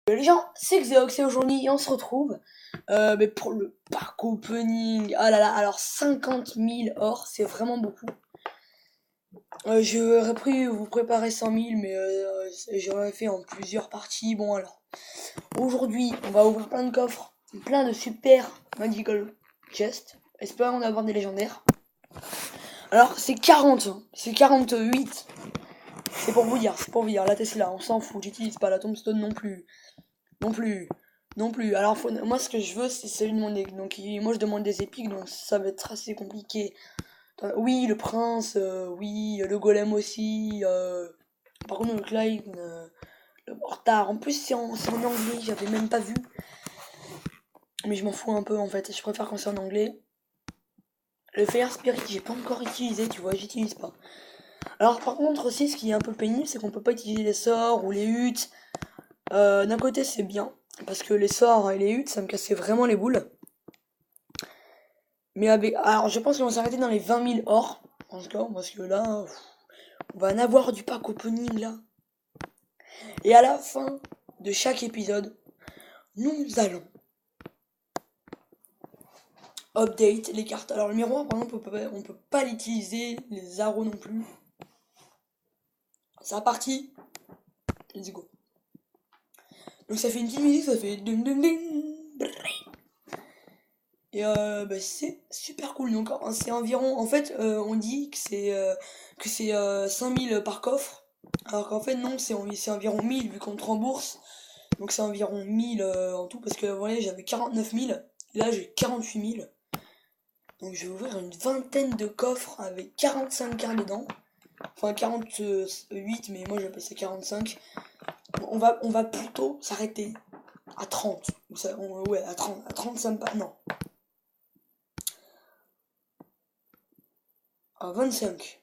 Les gens, c'est Xeox et aujourd'hui on se retrouve mais pour le pack opening. Ah là là, alors 50 000 or, c'est vraiment beaucoup. J'aurais pu vous préparer 100 000, mais j'aurais fait en plusieurs parties. Bon alors, aujourd'hui on va ouvrir plein de coffres, plein de super magical chest, espérons d'avoir des légendaires. Alors c'est 40, c'est 48. C'est pour vous dire, la Tesla, on s'en fout, j'utilise pas la tombstone non plus. Non plus. Non plus. Alors, moi, ce que je veux, c'est celui de mon deck. Donc, moi, je demande des épiques, donc ça va être assez compliqué. Oui, le prince, oui, le golem aussi. Par contre, le Clyde, le Mortar. En plus, c'est en anglais, j'avais même pas vu. Mais je m'en fous un peu, en fait. Je préfère quand c'est en anglais. Le Fire Spirit, j'ai pas encore utilisé, tu vois, j'utilise pas. Alors, par contre, aussi, ce qui est un peu pénible, c'est qu'on peut pas utiliser les sorts ou les huttes. D'un côté, c'est bien. Parce que les sorts et les huttes, ça me cassait vraiment les boules. Mais alors, je pense qu'on va s'arrêter dans les 20 000 or. En tout cas, parce que là, on va en avoir du pack opening là. Et à la fin de chaque épisode, nous allons update les cartes. Alors, le miroir, par exemple, on peut pas l'utiliser. Les arrows non plus. C'est reparti. Let's go. Donc, ça fait une petite musique, ça fait ding ding ding. Et c'est super cool. Donc, c'est environ. En fait, on dit que c'est 5000 par coffre. Alors qu'en fait, non, c'est environ 1000 vu qu'on te rembourse. Donc, c'est environ 1000 en tout. Parce que, vous voyez, j'avais 49 000. Là, j'ai 48 000. Donc, je vais ouvrir une vingtaine de coffres avec 45 cartes dedans. Enfin, 48, mais moi, j'appelle ça 45. On va plutôt s'arrêter à 30. Ouais, à 30. À 30, ça me passe. Non. À 25.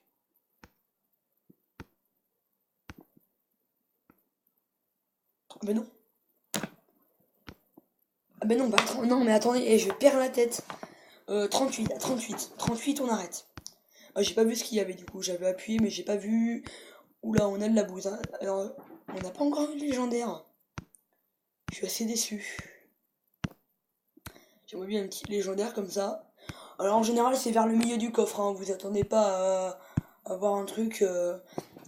Ah ben non. Ah ben non, bah non, mais attendez, je perds la tête. 38, à 38. 38, on arrête. J'ai pas vu ce qu'il y avait du coup, j'avais appuyé, mais j'ai pas vu. Oula, on a de la bouse. Hein. Alors, on n'a pas encore eu le légendaire. Je suis assez déçu. J'aimerais bien un petit légendaire comme ça. Alors, en général, c'est vers le milieu du coffre. Hein. Vous attendez pas à avoir un truc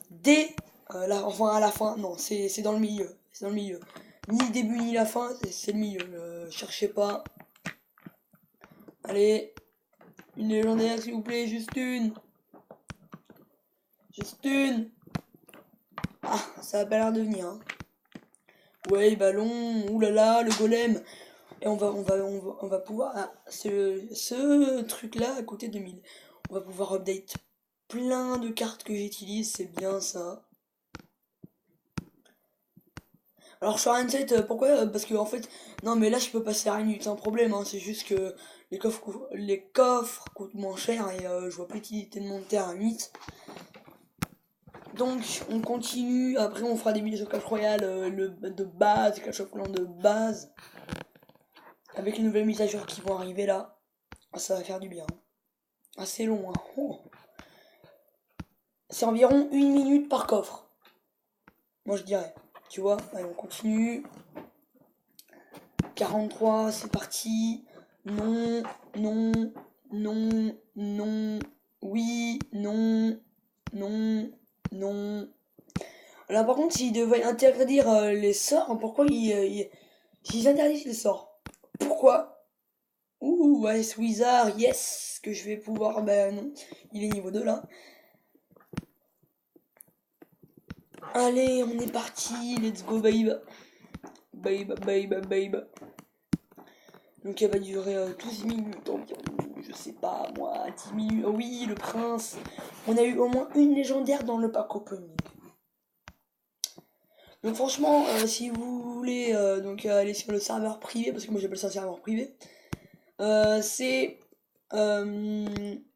dès enfin à la fin. Non, c'est dans le milieu. C'est dans le milieu. Ni le début ni la fin, c'est le milieu. Cherchez pas. Allez, une légendaire s'il vous plaît, juste une. Juste une. Ah, ça a pas l'air de venir. Hein. Ouais, ballon, oulala, le golem. Et on va pouvoir. Ah, ce truc-là à côté de 1000. On va pouvoir update plein de cartes que j'utilise, c'est bien ça. Alors je suis à set, pourquoi? Parce que en fait, non mais là je peux passer à une nuit sans problème, hein. C'est juste que les coffres coûtent moins cher et je vois pas l'utilité de monter à 8. Donc on continue, après on fera des vidéos sur Clash Royale de base, Clash of Clans de base. Avec les nouvelles mises à jour qui vont arriver là. Ah, ça va faire du bien. Assez long, hein. Oh. C'est environ 1 minute par coffre. Moi je dirais. Tu vois, allez on continue. 43, c'est parti. Non, non, non, non, oui, non, non, non. Là par contre, s'ils devaient interdire les sorts, pourquoi s'ils interdisent les sorts? Pourquoi? Ouh, Ice Wizard, yes, que je vais pouvoir, ben non, il est niveau 2 là. Allez, on est parti, let's go babe. Babe, babe, babe. Donc elle va durer 12 minutes environ, je sais pas moi, 10 minutes. Oh oui, le prince. On a eu au moins une légendaire dans le pack opening. Donc franchement, si vous voulez donc aller sur le serveur privé, parce que moi j'appelle ça serveur privé, c'est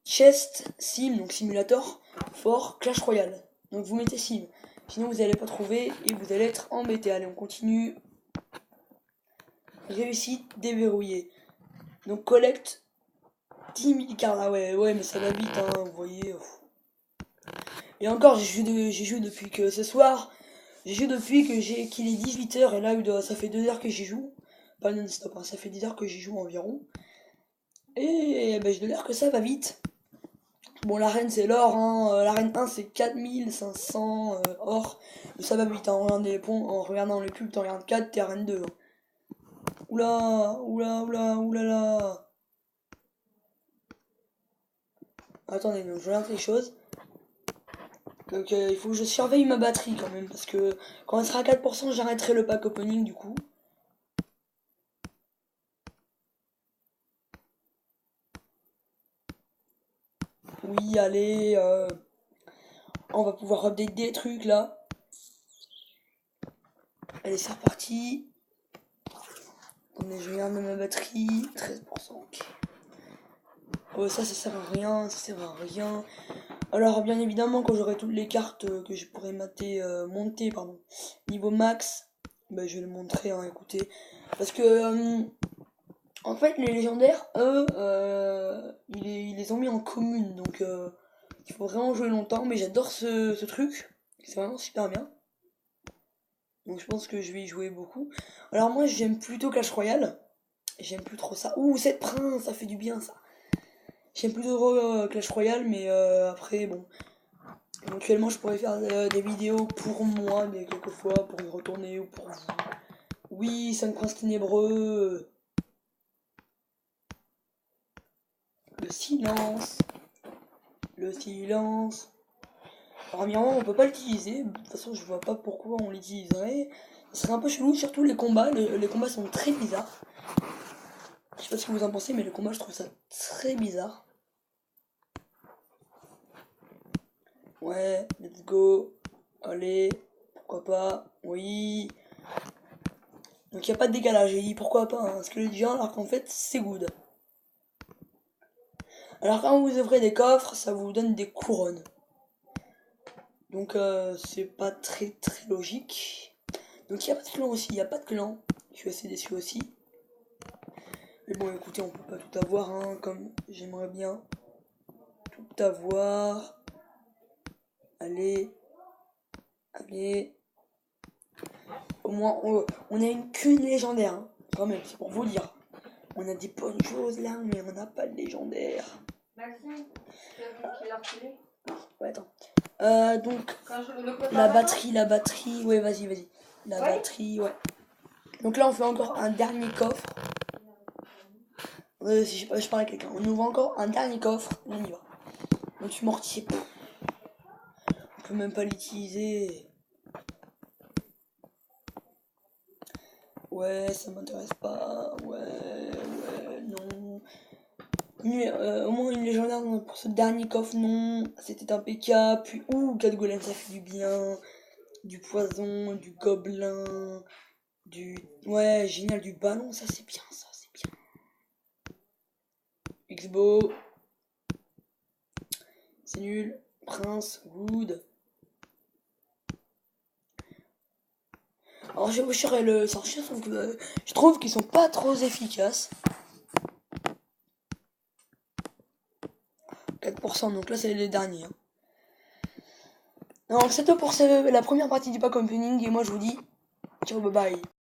Chest Sim, donc simulator, for Clash Royale. Donc vous mettez Sim, sinon vous n'allez pas trouver et vous allez être embêté. Allez, on continue. Réussite déverrouillée. Donc collecte 10 000 cartes. Ah ouais, mais ça va vite, hein, vous voyez. Et encore, j'ai joué depuis que ce soir. J'y joue depuis qu'il est 18h et là ça fait 2 heures que j'y joue. Pas non-stop, hein, ça fait 10 heures que j'y joue environ. Et ben, je dois dire que ça va vite. Bon, l'arène c'est l'or, hein. L'arène 1 c'est 4500 or. Ça va vite, hein. En regardant les pubs, t'en regardes 4, t'es arène 2. Hein. Oula, oula, oula, oulala. Attendez, donc, je regarde les choses. Donc, il faut que je surveille ma batterie quand même, parce que quand elle sera à 4%, j'arrêterai le pack opening du coup. Oui, allez, on va pouvoir update des trucs là. Allez, c'est reparti. Attendez, je regarde ma batterie, 13%. Ok. Oh, ça sert à rien, ça sert à rien. Alors, bien évidemment, quand j'aurai toutes les cartes que je pourrais monter, niveau max, bah, je vais le montrer, hein, écoutez. Parce que, en fait, les légendaires, eux, ils les ont mis en commune, donc il faut vraiment jouer longtemps, mais j'adore ce truc, c'est vraiment super bien. Donc je pense que je vais y jouer beaucoup. Alors moi, j'aime plutôt Clash Royale, j'aime plus trop ça. Ouh, 7 princes, ça fait du bien ça. J'aime plutôt Clash Royale, mais après, bon, éventuellement, je pourrais faire des vidéos pour moi, mais quelquefois, pour y retourner ou pour vous. Oui, 5 princes ténébreux. Le silence. Le silence. Alors, Miron, on peut pas l'utiliser. De toute façon, je vois pas pourquoi on l'utiliserait. Ce serait un peu chelou, surtout les combats. Les combats sont très bizarres. Je sais pas ce que vous en pensez, mais les combats, je trouve ça très bizarre. Ouais, let's go. Allez, pourquoi pas. Oui. Donc il n'y a pas de décalage. J'ai dit pourquoi pas, hein, parce que le déjà, alors qu'en fait, c'est good. Alors quand vous ouvrez des coffres, ça vous donne des couronnes. Donc c'est pas très logique. Donc il n'y a pas de clan aussi, il n'y a pas de clan. Je suis assez déçu aussi. Mais bon écoutez, on peut pas tout avoir, hein, comme j'aimerais bien tout avoir. Allez. Allez. Au moins on a qu'une légendaire, hein, quand même, c'est pour vous dire. On a des bonnes choses là, mais on n'a pas de légendaire. Maxime, tu as vu qu'il a reculé? Ouais, attends. Donc, la batterie, ouais, vas-y. La batterie, ouais. Donc là, on fait encore un dernier coffre. Si je parle à quelqu'un, on ouvre encore un dernier coffre, on y va. Donc, je suis mortier. On peut même pas l'utiliser. Ouais, ça m'intéresse pas. Ouais, non. Au moins une légendaire pour ce dernier coffre, non. C'était un PK, puis ouh, 4 golems, ça fait du bien. Du poison, du gobelin, ouais, génial, du ballon, ça c'est bien, ça c'est bien. Xbo, c'est nul. Prince, good. Alors je vais vous le sorcier, donc je trouve qu'ils sont pas trop efficaces. 4%, donc là c'est les derniers. Hein. Donc c'est tout pour la première partie du pack opening, et moi je vous dis ciao, bye bye.